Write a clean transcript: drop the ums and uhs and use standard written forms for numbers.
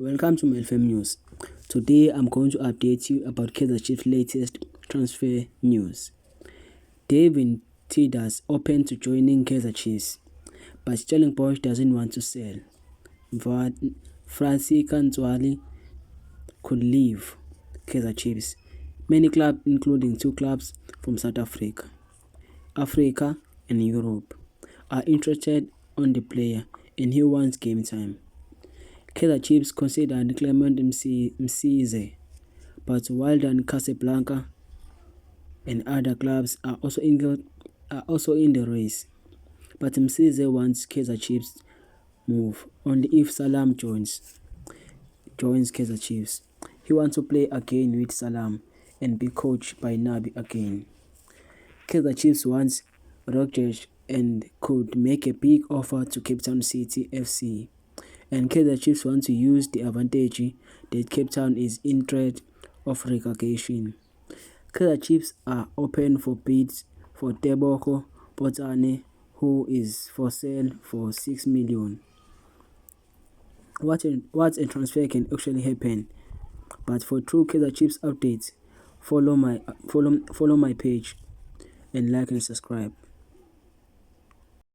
Welcome to MLFM News. Today I'm going to update you about Kaizer Chiefs' latest transfer news. David Tidus open to joining Kaizer Chiefs, but Stellenbosch doesn't want to sell. Francis Ntwali could leave Kaizer Chiefs. Many clubs, including 2 clubs from South Africa, and Europe, are interested on the player, and he wants game time. Kaizer Chiefs considered Clement Msize, but Wydad Casablanca and other clubs are also in the race. But Msize wants Kaizer Chiefs move only if Salam joins Kaizer Chiefs. He wants to play again with Salam and be coached by Nabi again. Kaizer Chiefs wants Rodgers and could make a big offer to Cape Town City FC. And Kaizer Chiefs want to use the advantage that Cape Town is in threat of relegation. Kaizer Chiefs are open for bids for Tebogo Botane, who is for sale for 6 million. What a transfer can actually happen. But for true Kaizer Chiefs updates, follow my page and like and subscribe.